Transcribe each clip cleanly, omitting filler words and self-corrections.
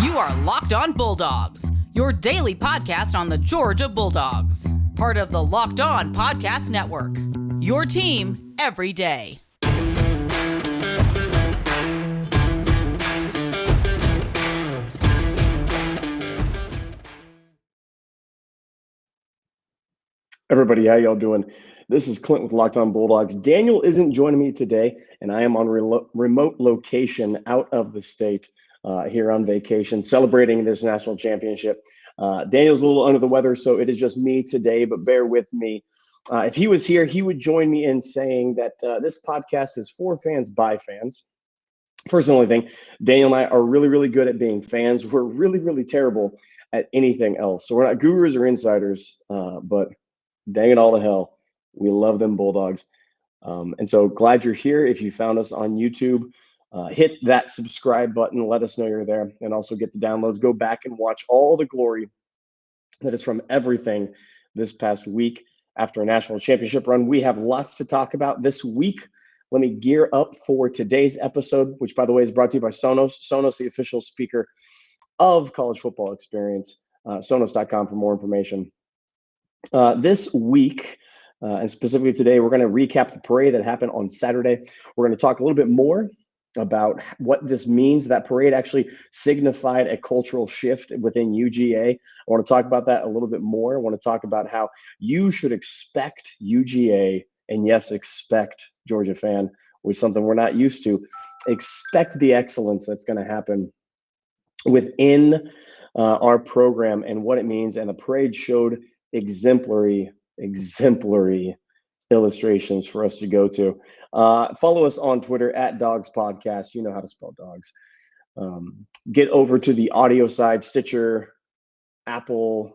You are Locked On Bulldogs, your daily podcast on the Georgia Bulldogs. Part of the Locked On Podcast Network, your team every day. Everybody, how y'all doing? This is Clint with Locked On Bulldogs. Daniel isn't joining me today, and I am on remote location out of the state here on vacation, celebrating this national championship. Daniel's a little under the weather, so it is just me today, but bear with me. If he was here, he would join me in saying that this podcast is for fans by fans. First and only thing, Daniel and I are really, really good at being fans. We're really, really terrible at anything else. So we're not gurus or insiders, but dang it all to hell, we love them Bulldogs. And so glad you're here. If you found us on YouTube, hit that subscribe button. Let us know you're there, and also get the downloads. Go back and watch all the glory that is from everything this past week after a national championship run. We have lots to talk about this week. Let me gear up for today's episode, which, by the way, is brought to you by Sonos. Sonos, the official speaker of College Football Experience. Sonos.com for more information. This week, and specifically today, we're going to recap the parade that happened on Saturday. We're going to talk a little bit more about what this means. That parade actually signified a cultural shift within UGA. I want to talk about that a little bit more. I want to talk about how you should expect UGA, and yes, expect, Georgia fan, which is something we're not used to. Expect the excellence that's going to happen within our program and what it means. And the parade showed exemplary illustrations for us to go to. Follow us on Twitter at Dawgs Podcast. You know how to spell dogs. Get over to the audio side, Stitcher, Apple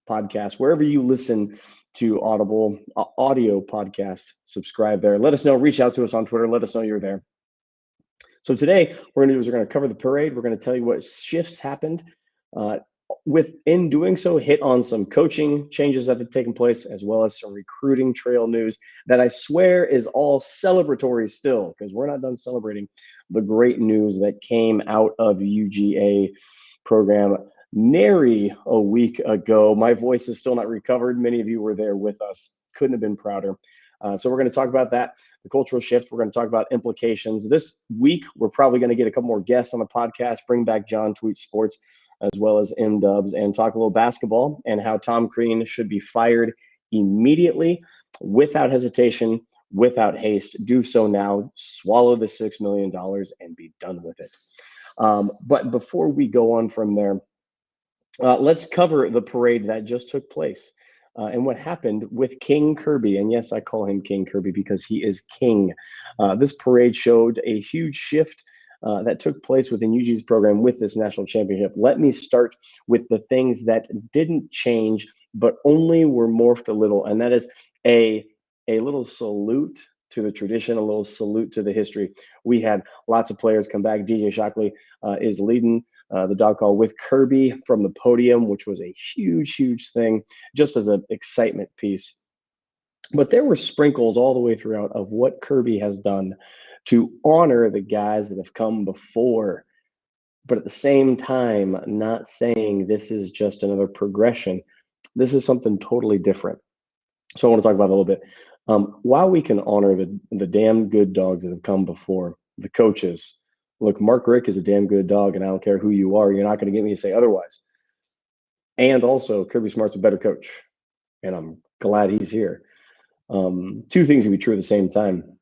Podcast, wherever you listen to Audible audio podcast. Subscribe there. Let us know. Reach out to us on Twitter. Let us know you're there. So today, we're going to cover the parade. We're going to tell you what shifts happened. In doing so, hit on some coaching changes that have taken place, as well as some recruiting trail news that I swear is all celebratory still, because we're not done celebrating the great news that came out of UGA program nary a week ago. My voice is still not recovered. Many of you were there with us. Couldn't have been prouder. So we're going to talk about that, the cultural shift. We're going to talk about implications. This week, we're probably going to get a couple more guests on the podcast, bring back John Tweet Sports, as well as M-Dubs, and talk a little basketball and how Tom Crean should be fired immediately, without hesitation, without haste. Do so now. Swallow the $6 million and be done with it. But before we go on from there, let's cover the parade that just took place and what happened with King Kirby. And yes, I call him King Kirby because he is king. This parade showed a huge shift that took place within UG's program with this national championship. Let me start with the things that didn't change, but only were morphed a little. And that is a little salute to the tradition, a little salute to the history. We had lots of players come back. DJ Shockley is leading the dog call with Kirby from the podium, which was a huge thing, just as an excitement piece. But there were sprinkles all the way throughout of what Kirby has done to honor the guys that have come before, but at the same time, not saying this is just another progression. This is something totally different. So I want to talk about it a little bit. While we can honor the damn good dogs that have come before, the coaches, look, Mark Rick is a damn good dog, and I don't care who you are, you're not going to get me to say otherwise. And also, Kirby Smart's a better coach, and I'm glad he's here. Two things can be true at the same time.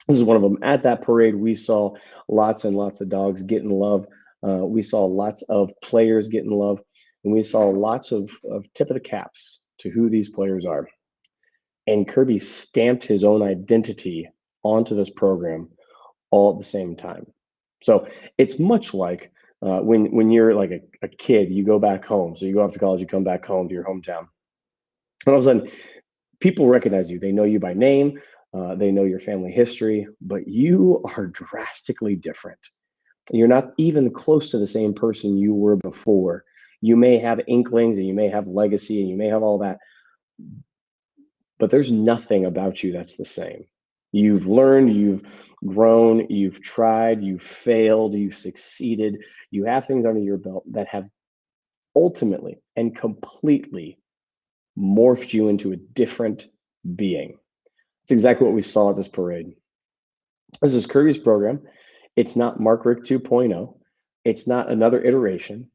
This is one of them. At that parade, we saw lots and lots of dogs getting love. We saw lots of players getting love, and we saw lots of tip of the caps to who these players are. And Kirby stamped his own identity onto this program all at the same time. So it's much like when you're like a kid, you go back home. So you go off to college, you come back home to your hometown. And all of a sudden, people recognize you. They know you by name. They know your family history, but you are drastically different. You're not even close to the same person you were before. You may have inklings and you may have legacy and you may have all that, but there's nothing about you that's the same. You've learned, you've grown, you've tried, you've failed, you've succeeded. You have things under your belt that have ultimately and completely morphed you into a different being. It's exactly what we saw at this parade. This is Kirby's program. It's not Mark Richt 2.0. It's not another iteration.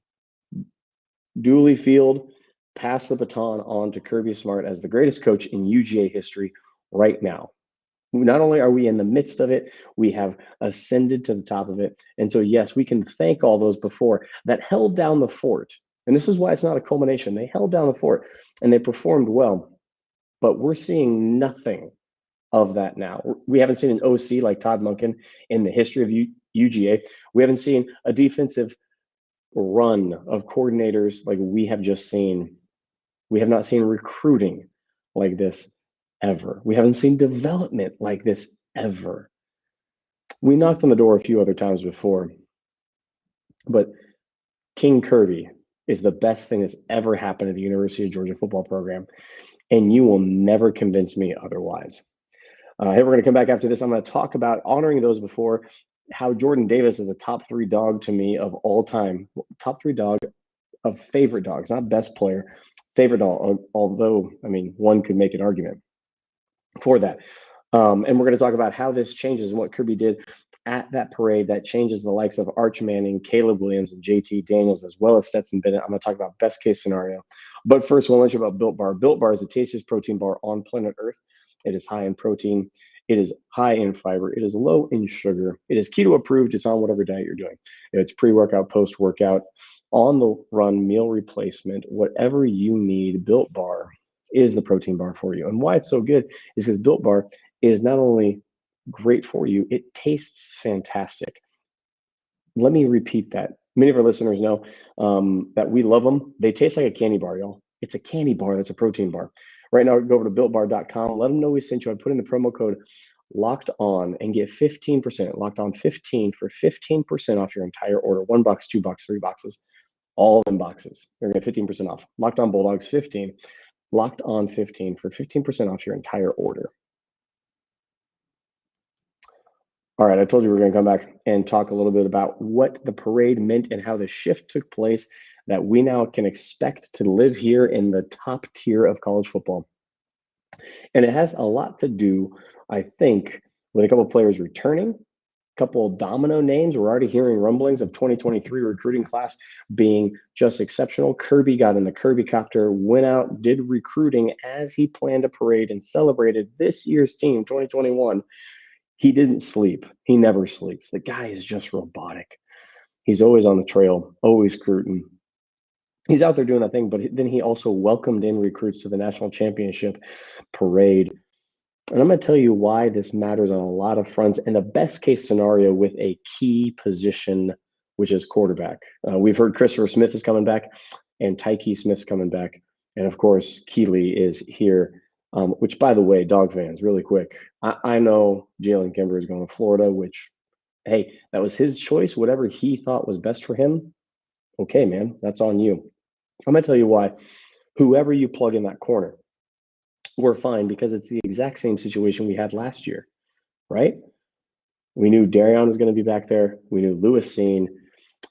Dooley Field passed the baton on to Kirby Smart as the greatest coach in UGA history right now. Not only are we in the midst of it, we have ascended to the top of it. And so, yes, we can thank all those before that held down the fort. And this is why it's not a culmination. They held down the fort and they performed well. But we're seeing nothing of that now. We haven't seen an OC like Todd Monken in the history of UGA. We haven't seen a defensive run of coordinators like we have just seen. We have not seen recruiting like this ever. We haven't seen development like this ever. We knocked on the door a few other times before, but King Kirby is the best thing that's ever happened at the University of Georgia football program, and you will never convince me otherwise. Hey, we're going to come back after this. I'm going to talk about honoring those before, how Jordan Davis is a top 3 dog to me of all time. Top 3 dog of favorite dogs, not best player, favorite dog, although, I mean, one could make an argument for that. And we're going to talk about how this changes and what Kirby did at that parade that changes the likes of Arch Manning, Caleb Williams, and JT Daniels, as well as Stetson Bennett. I'm going to talk about best case scenario. But first, I want to let you about Built Bar. Built Bar is the tastiest protein bar on planet Earth. It is high in protein. It is high in fiber. It is low in sugar. It is keto approved. It's on whatever diet you're doing. It's pre-workout, post-workout, on the run, meal replacement, whatever you need. Built Bar is the protein bar for you. And why it's so good is because Built Bar is not only great for you, it tastes fantastic. Let me repeat that. Many of our listeners know that we love them. They taste like a candy bar, y'all. It's a candy bar that's a protein bar. Right now, go over to builtbar.com. Let them know we sent you. I put in the promo code locked on and get 15%, locked on 15 for 15% off your entire order. 1 box, 2 box, 3 boxes, all in boxes. You're going to get 15% off. Locked on Bulldogs 15, locked on 15 for 15% off your entire order. All right, I told you we are going to come back and talk a little bit about what the parade meant and how the shift took place that we now can expect to live here in the top tier of college football. And it has a lot to do, I think, with a couple of players returning, a couple of domino names. We're already hearing rumblings of 2023 recruiting class being just exceptional. Kirby got in the Kirby copter, went out, did recruiting as he planned a parade and celebrated this year's team, 2021. He didn't sleep. He never sleeps. The guy is just robotic. He's always on the trail, always recruiting. He's out there doing that thing, but then he also welcomed in recruits to the national championship parade. And I'm going to tell you why this matters on a lot of fronts and the best case scenario with a key position, which is quarterback. We've heard Christopher Smith is coming back and Tyke Smith's coming back. And of course, Keeley is here. Which, by the way, dog fans, really quick, I know Jalen Kimber is going to Florida, which, hey, that was his choice. Whatever he thought was best for him, okay, man, that's on you. I'm going to tell you why. Whoever you plug in that corner, we're fine because it's the exact same situation we had last year, right? We knew Darion was going to be back there. We knew Lewis Seen,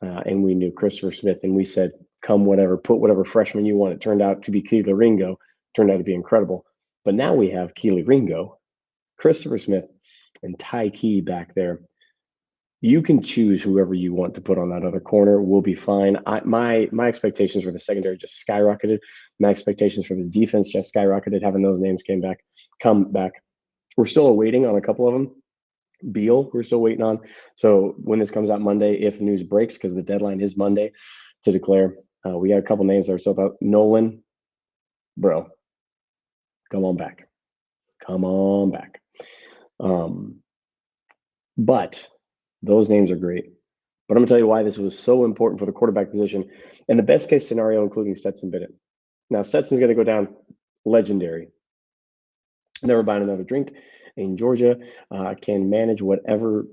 and we knew Christopher Smith. And we said, come whatever, put whatever freshman you want. It turned out to be Keely Ringo. Turned out to be incredible. But now we have Keely Ringo, Christopher Smith, and Tyke back there. You can choose whoever you want to put on that other corner. We'll be fine. My expectations for the secondary just skyrocketed. My expectations for this defense just skyrocketed, having those names come back. We're still waiting on a couple of them. Beal, we're still waiting on. So when this comes out Monday, if news breaks, because the deadline is Monday to declare, we got a couple names that are still about. Nolan, bro, come on back. Come on back. But those names are great. But I'm going to tell you why this was so important for the quarterback position and the best case scenario, including Stetson Bennett. Now, Stetson's going to go down legendary. Never buying another drink in Georgia. Can manage whatever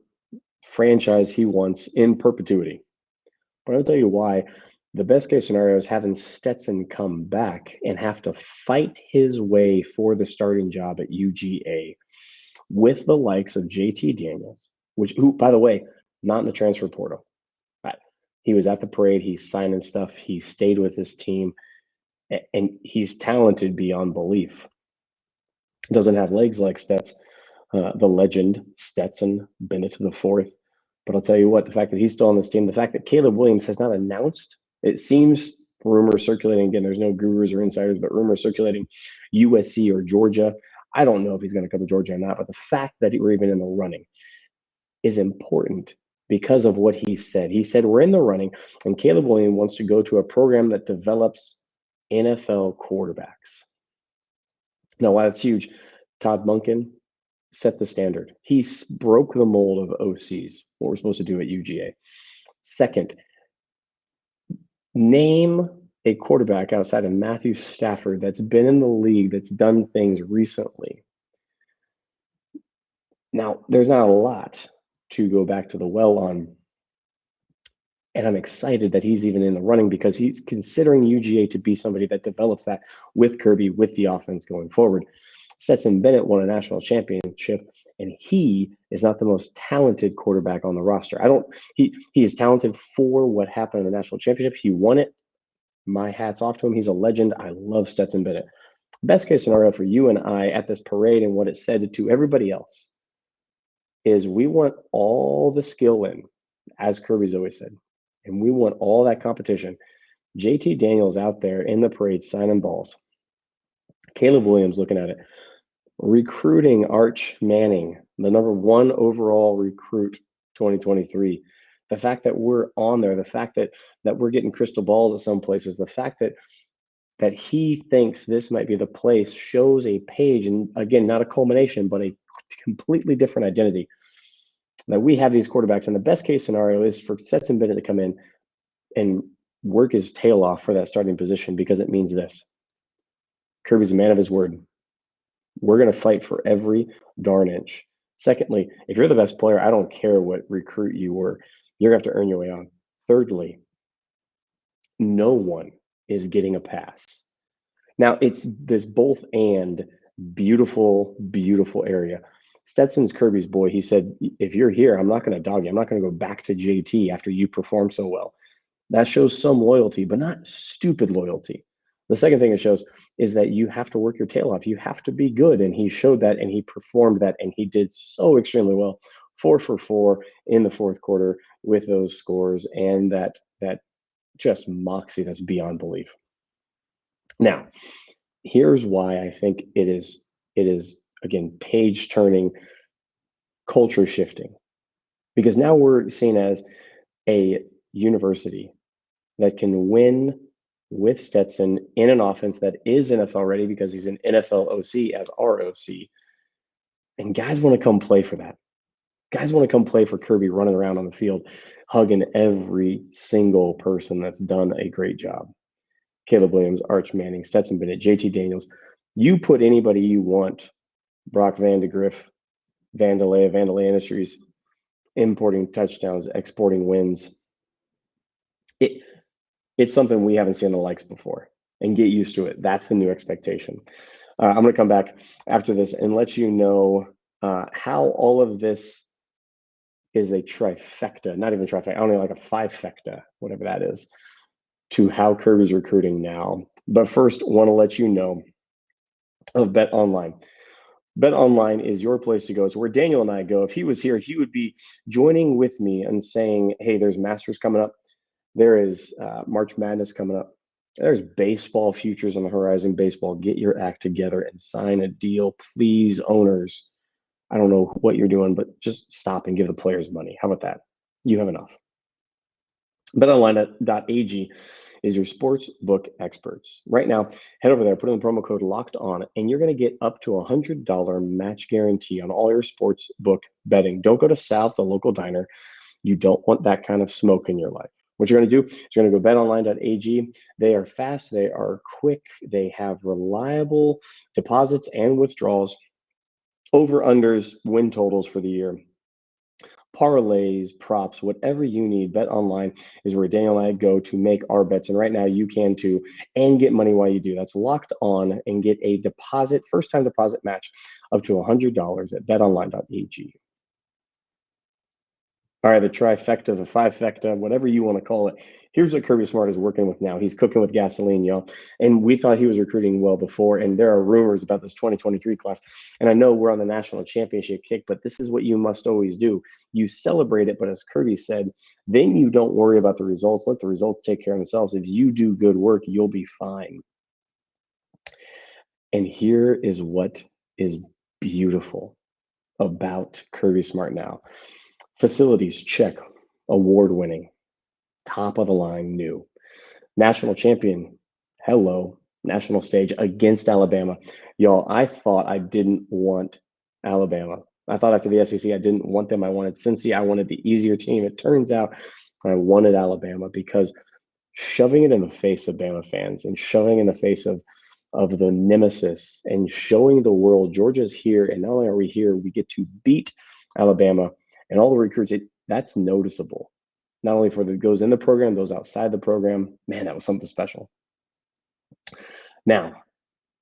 franchise he wants in perpetuity. But I'll tell you why. The best case scenario is having Stetson come back and have to fight his way for the starting job at UGA. with the likes of JT Daniels, who, by the way, not in the transfer portal. He was at the parade. He's signing stuff. He stayed with his team, and he's talented beyond belief. Doesn't have legs like the legend Stetson Bennett IV. But I'll tell you what, the fact that he's still on this team, the fact that Caleb Williams has not announced, it seems rumors circulating, again, there's no gurus or insiders, but rumors circulating USC or Georgia. I don't know if he's going to come to Georgia or not, but the fact that we're even in the running is important because of what he said. He said, we're in the running, and Caleb Williams wants to go to a program that develops NFL quarterbacks. Now, why that's huge, Todd Monken set the standard. He broke the mold of OCs, what we're supposed to do at UGA. Second, name a quarterback outside of Matthew Stafford that's been in the league, that's done things recently. Now, there's not a lot to go back to the well on. And I'm excited that he's even in the running because he's considering UGA to be somebody that develops that with Kirby, with the offense going forward. Stetson Bennett won a national championship, and he is not the most talented quarterback on the roster. He is talented for what happened in the national championship. He won it. My hat's off to him. He's a legend. I love Stetson Bennett. Best case scenario for you and I at this parade, and what it said to everybody else, is we want all the skill in, as Kirby's always said, and we want all that competition. JT Daniels out there in the parade signing balls. Caleb Williams looking at it. Recruiting Arch Manning, the #1 overall recruit 2023. The fact that we're on there, the fact that we're getting crystal balls at some places, the fact that he thinks this might be the place shows a page, and again, not a culmination, but a completely different identity. That we have these quarterbacks, and the best case scenario is for Stetson Bennett to come in and work his tail off for that starting position, because it means this: Kirby's a man of his word. We're going to fight for every darn inch. Secondly, if you're the best player, I don't care what recruit you were, you're going to have to earn your way on. Thirdly, no one is getting a pass. Now, it's this both and beautiful, beautiful area. Stetson's Kirby's boy. He said, if you're here, I'm not going to dog you. I'm not going to go back to JT after you perform so well. That shows some loyalty, but not stupid loyalty. The second thing it shows is that you have to work your tail off. You have to be good. And he showed that, and he performed that, and he did so extremely well. 4 for 4 in the fourth quarter with those scores, and that just moxie that's beyond belief. Now, here's why I think it is again, page turning, culture shifting, because now we're seen as a university that can win with Stetson in an offense that is NFL ready, because he's an NFL OC as our OC. And guys want to come play for that. Guys want to come play for Kirby, running around on the field, hugging every single person that's done a great job. Caleb Williams, Arch Manning, Stetson Bennett, JT Daniels. You put anybody you want, Brock Vandegrift, Vandalay Industries, importing touchdowns, exporting wins. It's something we haven't seen the likes before, and get used to it. That's the new expectation. I'm going to come back after this and let you know how all of this is a trifecta, not even trifecta, only like a fivefecta, whatever that is, to how Kirby's recruiting now. But first, want to let you know of BetOnline. BetOnline is your place to go. It's where Daniel and I go. If he was here, he would be joining with me and saying, hey, there's Masters coming up. There is March Madness coming up. There's baseball futures on the horizon. Baseball, get your act together and sign a deal, please, owners. I don't know what you're doing, but just stop and give the players money. How about that? You have enough. BetOnline.ag is your sports book experts. Right now, head over there, put in the promo code Locked On, and you're going to get up to $100 match guarantee on all your sports book betting. Don't go to South, the local diner. You don't want that kind of smoke in your life. What you're going to do is you're going to go betonline.ag. They are fast. They are quick. They have reliable deposits and withdrawals, over-unders, win totals for the year. parlays, props, whatever you need, BetOnline is where Daniel and I go to make our bets. And right now you can too, and get money while you do. That's Locked On, and get a first time deposit match up to $100 at betonline.ag. All right, the trifecta, the fivefecta, whatever you want to call it. Here's what Kirby Smart is working with now. He's cooking with gasoline, y'all. And we thought he was recruiting well before, and there are rumors about this 2023 class. And I know we're on the national championship kick, but this is what you must always do. You celebrate it, but as Kirby said, then you don't worry about the results. Let the results take care of themselves. If you do good work, you'll be fine. And here is what is beautiful about Kirby Smart now. Facilities, check. Award-winning. Top of the line, new. National champion, hello. National stage against Alabama. Y'all, I thought I didn't want Alabama. I thought after the SEC, I didn't want them. I wanted Cincy. I wanted the easier team. It turns out I wanted Alabama, because shoving it in the face of Bama fans and shoving in the face of the nemesis and showing the world Georgia's here, and not only are we here, we get to beat Alabama. And all the recruits, that's noticeable. Not only for the goes in the program, those outside the program. Man, that was something special. Now,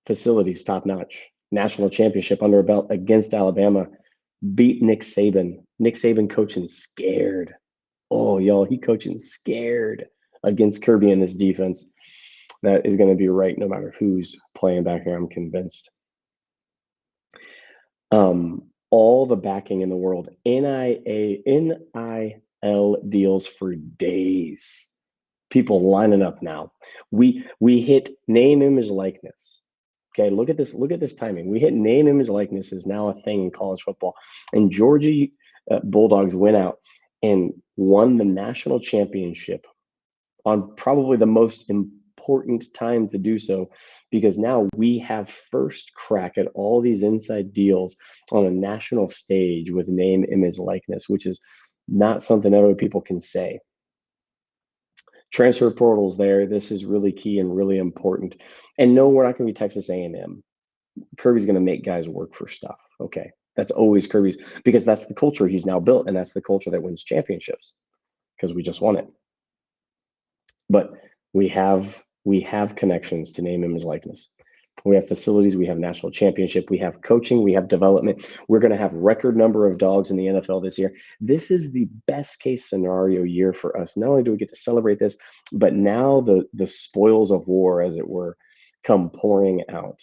facilities top notch. National championship under a belt against Alabama. Beat Nick Saban. Nick Saban coaching scared. Oh, y'all, he coaching scared against Kirby and this defense. That is going to be right no matter who's playing back there, I'm convinced. All the backing in the world. NIL deals for days. People lining up now. We hit name, image, likeness. Okay, look at this timing. We hit name, image, likeness is now a thing in college football. And Georgia Bulldogs went out and won the national championship on probably the most important time to do so, because now we have first crack at all these inside deals on a national stage with name, image, likeness, which is not something other people can say. Transfer portals there. This is really key and really important. And no, we're not going to be Texas A&M. Kirby's going to make guys work for stuff. Okay, that's always Kirby's, because that's the culture he's now built, and that's the culture that wins championships, because we just won it. But we have connections to name, image, likeness. We have facilities, we have national championship, we have coaching, we have development. We're going to have record number of dogs in the NFL this year. This is the best case scenario year for us. Not only do we get to celebrate this, but now the spoils of war, as it were, come pouring out.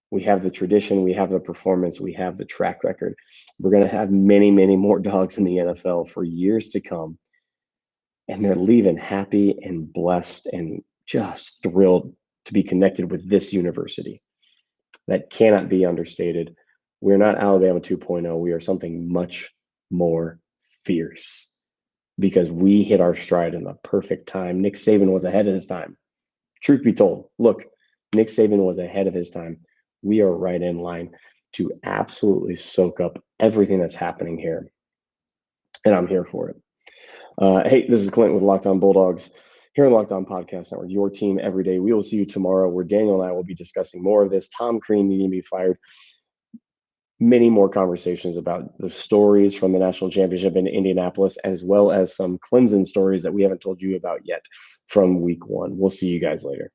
We have the tradition, we have the performance, we have the track record. We're going to have many, many more dogs in the NFL for years to come. And they're leaving happy and blessed and just thrilled to be connected with this university. That cannot be understated. We're not Alabama 2.0. We are something much more fierce, because we hit our stride in the perfect time. Nick Saban was ahead of his time. Truth be told, look, Nick Saban was ahead of his time. We are right in line to absolutely soak up everything that's happening here. And I'm here for it. Hey, this is Clint with Locked On Bulldogs here on Locked On Podcast Network, your team every day. We will see you tomorrow, where Daniel and I will be discussing more of this. Tom Crean needing to be fired. Many more conversations about the stories from the national championship in Indianapolis, as well as some Clemson stories that we haven't told you about yet from week one. We'll see you guys later.